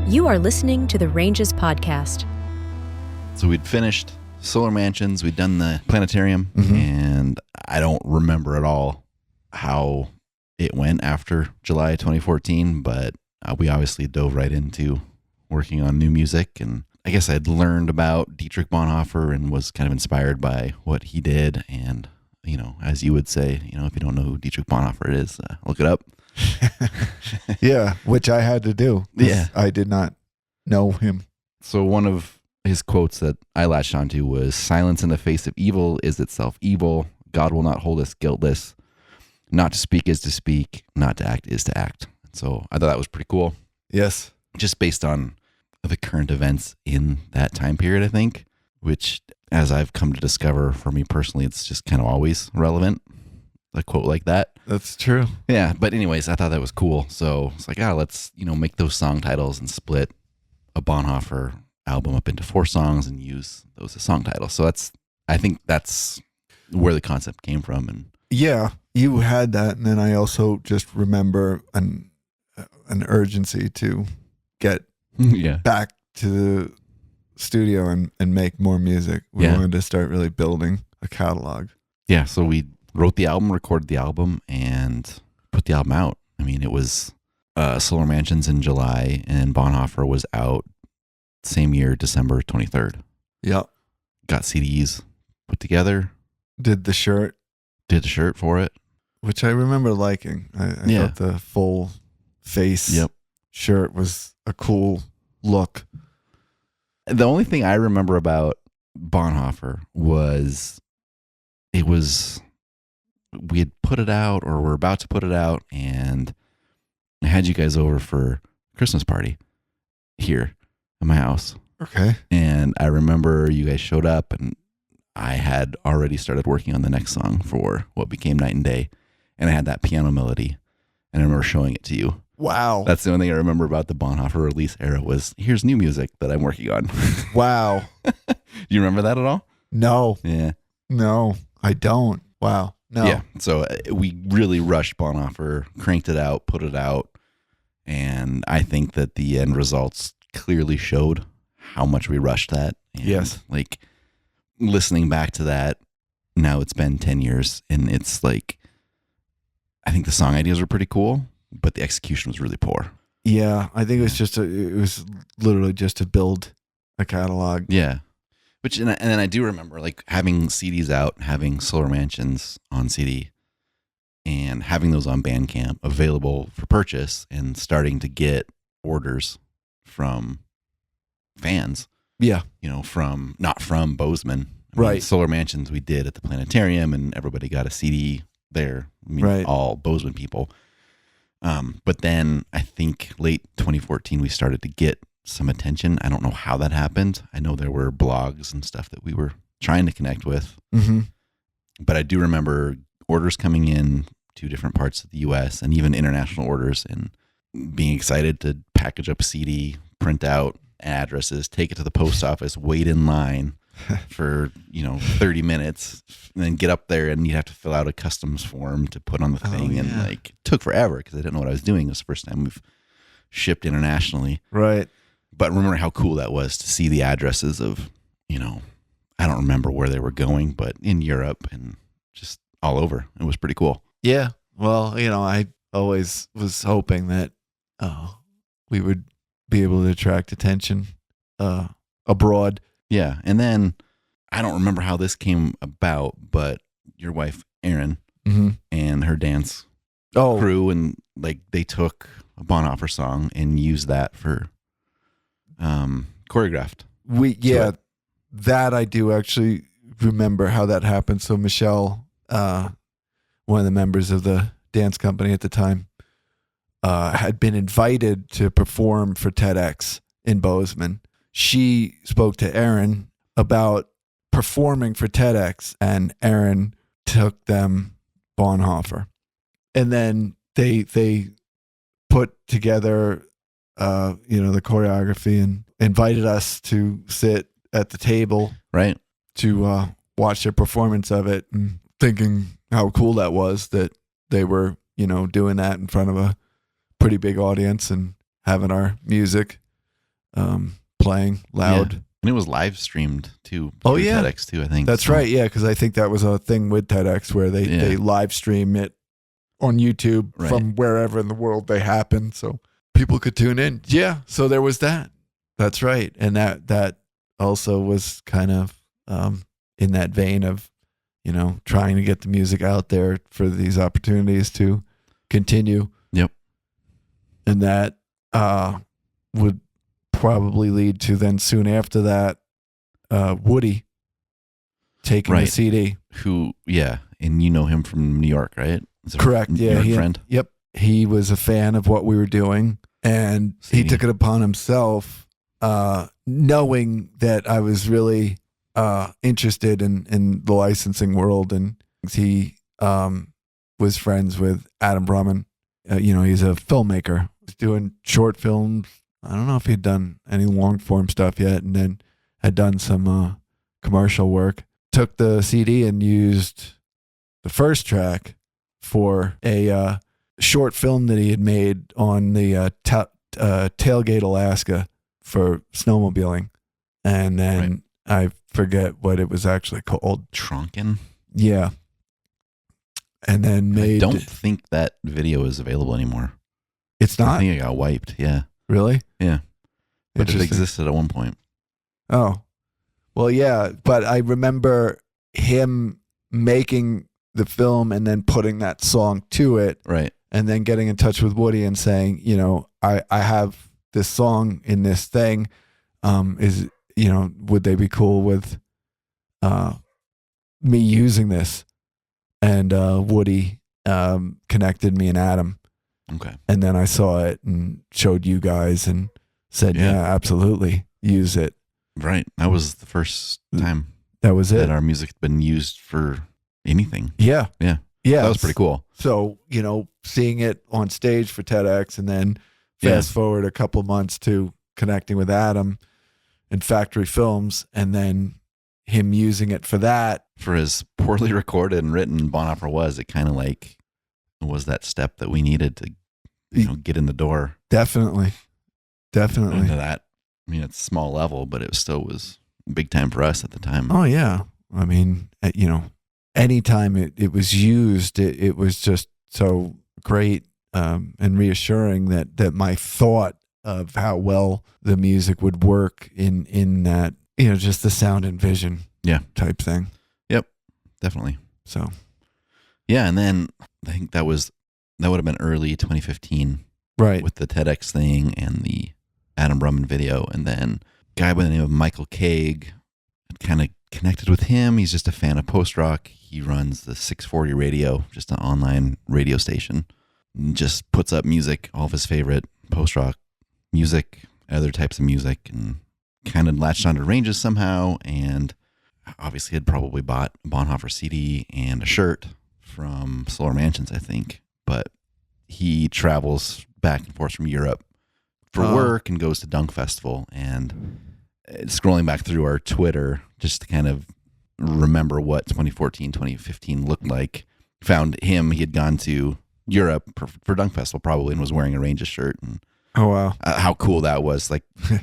You are listening to the Ranges Podcast. So we'd finished Solar Mansions, we'd done the planetarium, and I don't remember at all how it went after July 2014, but we obviously dove right into working on new music. And I guess I'd learned about Dietrich Bonhoeffer and was kind of inspired by what he did. And, you know, as you would say, you know, if you don't know who Dietrich Bonhoeffer is, look it up. Yeah, which I had to do. Yeah. I did not know him. So one of his quotes that I latched onto was, "Silence in the face of evil is itself evil. God will not hold us guiltless. Not to speak is to speak. Not to act is to act." So I thought that was pretty cool. Yes. Just based on the current events in that time period, I think, which, as I've come to discover for me personally, it's just kind of always relevant, a quote like that. That's true. Yeah, but anyways, I thought that was cool. So it's like, let's, make those song titles and split a Bonhoeffer album up into 4 songs and use those as song titles. So I think that's where the concept came from. And yeah, you had that, and then I also just remember an urgency to get back to the studio and make more music. We wanted to start really building a catalog. Yeah, so we wrote the album, recorded the album, and put the album out. I mean, it was Solar Mansions in July, and Bonhoeffer was out same year, December 23rd. Yep. Got CDs put together. Did the shirt for it. Which I remember liking. I thought the full face shirt was a cool look. The only thing I remember about Bonhoeffer was we had put it out, or we're about to put it out, and I had you guys over for Christmas party here at my house. Okay. And I remember you guys showed up, and I had already started working on the next song for what became Night and Day. And I had that piano melody, and I remember showing it to you. Wow. That's the only thing I remember about the Bonhoeffer release era was, here's new music that I'm working on. Wow. Do you remember that at all? No. Yeah. No, I don't. Wow. No. Yeah. So we really rushed Bonhoeffer, cranked it out, put it out. And I think that the end results clearly showed how much we rushed that. And yes. Like, listening back to that, now it's been 10 years, and it's like, I think the song ideas were pretty cool, but the execution was really poor. Yeah, I think it was literally just to build a catalog. Yeah. And then I do remember like having CDs out, having Solar Mansions on CD, and having those on Bandcamp available for purchase, and starting to get orders from fans. Yeah. Not from Bozeman. Right. Solar Mansions we did at the planetarium, and everybody got a CD there. Right. All Bozeman people. But then I think late 2014, we started to get some attention. I don't know how that happened. I know there were blogs and stuff that we were trying to connect with. Mm-hmm. But I do remember orders coming in to different parts of the U.S. and even international orders, and being excited to package up a CD, print out addresses, take it to the post office, wait in line for 30 minutes, and then get up there, and you'd have to fill out a customs form to put on the thing. And like, it took forever because I didn't know what I was doing. It was the first time we've shipped internationally. Right. But remember how cool that was to see the addresses of, I don't remember where they were going, but in Europe and just all over. It was pretty cool. Yeah. Well, I always was hoping that we would be able to attract attention abroad. Yeah. And then I don't remember how this came about, but your wife, Erin, and her dance crew, and like, they took a Bonhoeffer song and used that for choreographed. That I do actually remember how that happened. So Michelle, one of the members of the dance company at the time, had been invited to perform for TEDx in Bozeman. She spoke to Erin about performing for TEDx, and Erin took them Bonhoeffer. And then they put together the choreography and invited us to sit at the table, right, to watch their performance of it, and thinking how cool that was that they were, doing that in front of a pretty big audience and having our music playing loud. Yeah. And it was live streamed too. Oh, through yeah. TEDx too, I think. That's right. Yeah, because I think that was a thing with TEDx where they live stream it on YouTube from wherever in the world they happen, so people could tune in. Yeah, so there was that. That's right, and that also was kind of in that vein of, trying to get the music out there for these opportunities to continue. Yep. And that would probably lead to then soon after that, Woody taking the CD. Who, and you know him from New York, right? Correct. New York friend. Yep. He was a fan of what we were doing, and he took it upon himself, knowing that I was really interested in the licensing world, and he was friends with Adam Brumman. He's a filmmaker. He's doing short films. I don't know if he'd done any long form stuff yet, and then had done some commercial work. Took the CD and used the first track for a short film that he had made on the Tailgate, Alaska for snowmobiling. And then I forget what it was actually called. Tronken? Yeah. And then I don't think that video is available anymore. It's not? I think it got wiped, yeah. Really? Yeah. But it existed at one point. Oh. Well, yeah, but I remember him making the film and then putting that song to it. Right. And then getting in touch with Woody and saying, I have this song in this thing. Would they be cool with me using this? And Woody connected me and Adam. Okay. And then I saw it and showed you guys and said, yeah, absolutely, use it. Right. That was the first time that was it. That our music had been used for anything. Yeah. Yeah. Yeah. That was pretty cool. So, seeing it on stage for TEDx, and then fast forward a couple months to connecting with Adam in Factory Films, and then him using it for that. For as poorly recorded and written Bonhoeffer was, it kind of was that step that we needed to get in the door. Definitely. Into that. I mean, it's a small level, but it still was big time for us at the time. Oh, yeah. I mean, anytime it was used, it was just so great and reassuring that my thought of how well the music would work in that, just the sound and vision type thing. Yep, definitely. So, yeah, and then I think that would have been early 2015, right, with the TEDx thing and the Adam Brumman video, and then a guy by the name of Michael Kaag had kind of connected with him. He's just a fan of post rock. He runs the 640 Radio, just an online radio station, and just puts up music, all of his favorite post rock music, other types of music, and kind of latched onto Ranges somehow, and obviously had probably bought a Bonhoeffer CD and a shirt from Solar Mansions, I think. But he travels back and forth from Europe for work and goes to Dunk Festival. And scrolling back through our Twitter just to kind of remember what 2014, 2015 looked like, found him. He had gone to Europe for Dunk Festival probably, and was wearing a Ranges shirt. And oh, wow. How cool that was. Like, I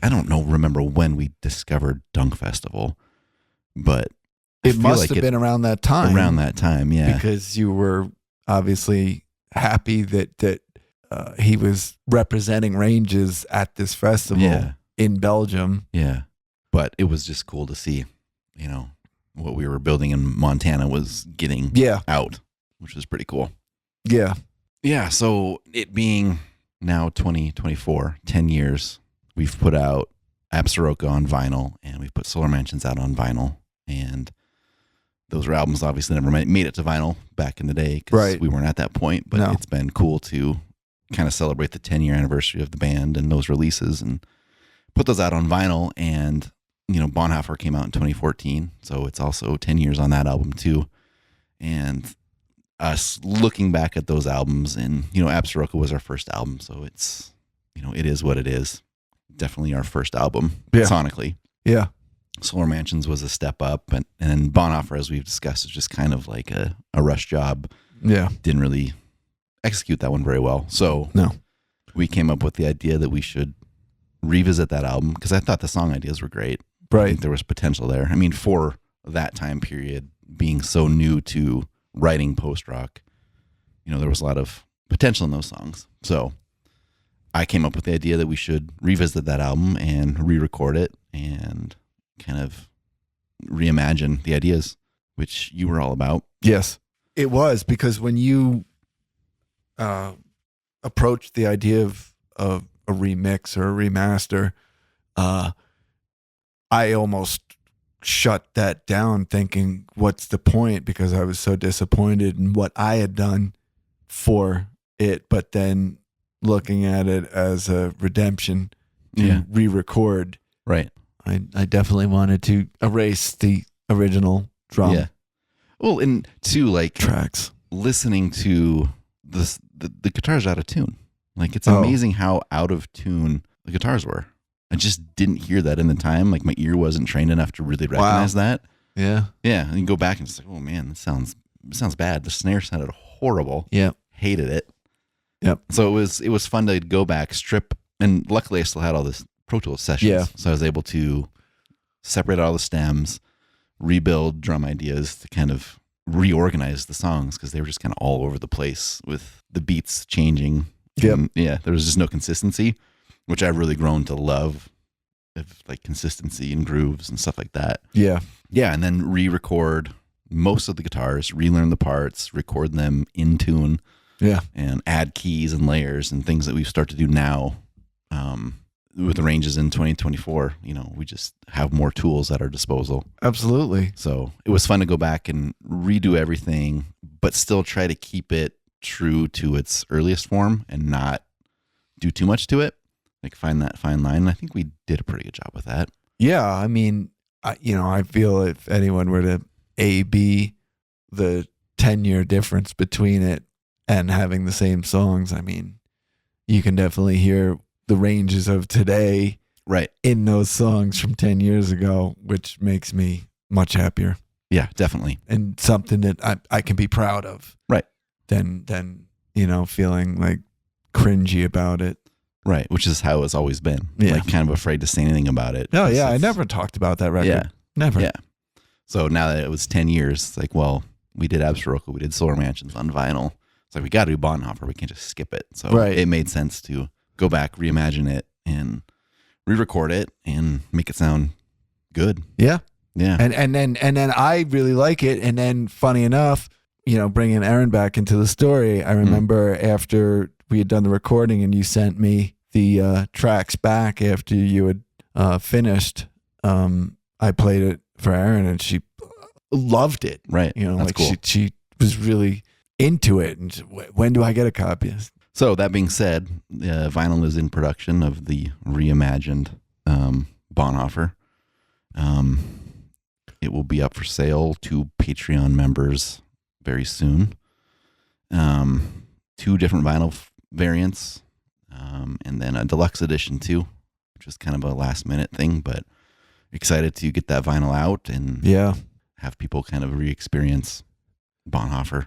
don't remember when we discovered Dunk Festival, but it must have been around that time. Around that time, yeah. Because you were obviously happy that he was representing Ranges at this festival in Belgium. Yeah. But it was just cool to see, what we were building in Montana was getting out, which was pretty cool. Yeah. Yeah, so it being now 2024, 10 years, we've put out Absaroka on vinyl, and we've put Solar Mansions out on vinyl, and those were albums obviously never made it to vinyl back in the day because we weren't at that point, but it's been cool to kind of celebrate the 10-year anniversary of the band and those releases and put those out on vinyl. And, Bonhoeffer came out in 2014, so it's also 10 years on that album too. And us looking back at those albums, and Absaroka was our first album, so it's it is what it is. Definitely our first album sonically. Yeah. Solar Mansions was a step up, and Bonhoeffer, as we've discussed, is just kind of like a rush job. Yeah. Didn't really execute that one very well. So no, we came up with the idea that we should revisit that album because I thought the song ideas were great. I Right. think there was potential there. I mean, for that time period, being so new to writing post-rock, there was a lot of potential in those songs. So I came up with the idea that we should revisit that album and re-record it and kind of reimagine the ideas, which you were all about. Yes, it was, because when you approached the idea of a remix or a remaster, I almost shut that down thinking, what's the point? Because I was so disappointed in what I had done for it. But then looking at it as a redemption to re-record, Right. I definitely wanted to erase the original drum Yeah. Well, and too, like tracks. listening to this, the guitars out of tune. Like it's Oh. amazing how out of tune the guitars were. I just didn't hear that in the time. Like my ear wasn't trained enough to really recognize that. Yeah. Yeah, and you go back and it's like, oh man, this sounds bad. The snare sounded horrible. Yep. Hated it. Yep. So it was fun to go back, strip, and luckily I still had all this Pro Tools sessions. Yeah. So I was able to separate all the stems, rebuild drum ideas to kind of reorganize the songs because they were just kind of all over the place with the beats changing. Yep. And yeah, there was just no consistency, which I've really grown to love, of like consistency and grooves and stuff like that. Yeah. Yeah, and then re-record most of the guitars, relearn the parts, record them in tune, Yeah. and add keys and layers and things that we start to do now with the ranges in 2024. We just have more tools at our disposal. Absolutely. So it was fun to go back and redo everything, but still try to keep it true to its earliest form and not do too much to it. Like find that fine line. And I think we did a pretty good job with that. Yeah. I mean, I feel if anyone were to A/B the 10-year difference between it and having the same songs, I mean, you can definitely hear the ranges of today Right. in those songs from 10 years ago, which makes me much happier Yeah, definitely. and something that I can be proud of. Right. Than feeling like cringy about it. Right. Which is how it's always been. Yeah. Like kind of afraid to say anything about it. Oh, yeah. I It's- never talked about that record. Yeah. Never. Yeah. So now that it was 10 years, it's like, well, we did Absoroka, we did Solar Mansions on vinyl. It's like, we got to do Bonhoeffer. We can't just skip it. So Right. it made sense to go back, reimagine it, and re-record it and make it sound good. Yeah. Yeah. And then I really like it. And then funny enough, bringing Aaron back into the story, I remember after we had done the recording and you sent me the tracks back after you had finished, I played it for Aaron and she loved it. Right. That's Like cool. she was really into it. And when do I get a copy? So that being said, vinyl is in production of the reimagined Bonhoeffer. It will be up for sale to Patreon members very soon. 2 different vinyl variants, and then a deluxe edition too, which is kind of a last minute thing, but excited to get that vinyl out and have people kind of re-experience Bonhoeffer.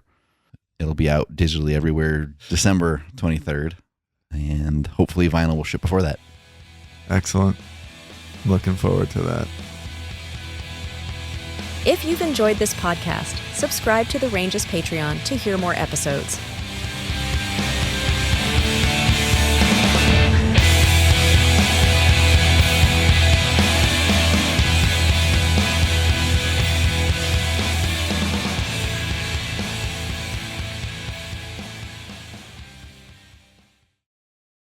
It'll be out digitally everywhere December 23rd, and hopefully vinyl will ship before that. Excellent. Looking forward to that. If you've enjoyed this podcast, subscribe to the Ranges Patreon to hear more episodes.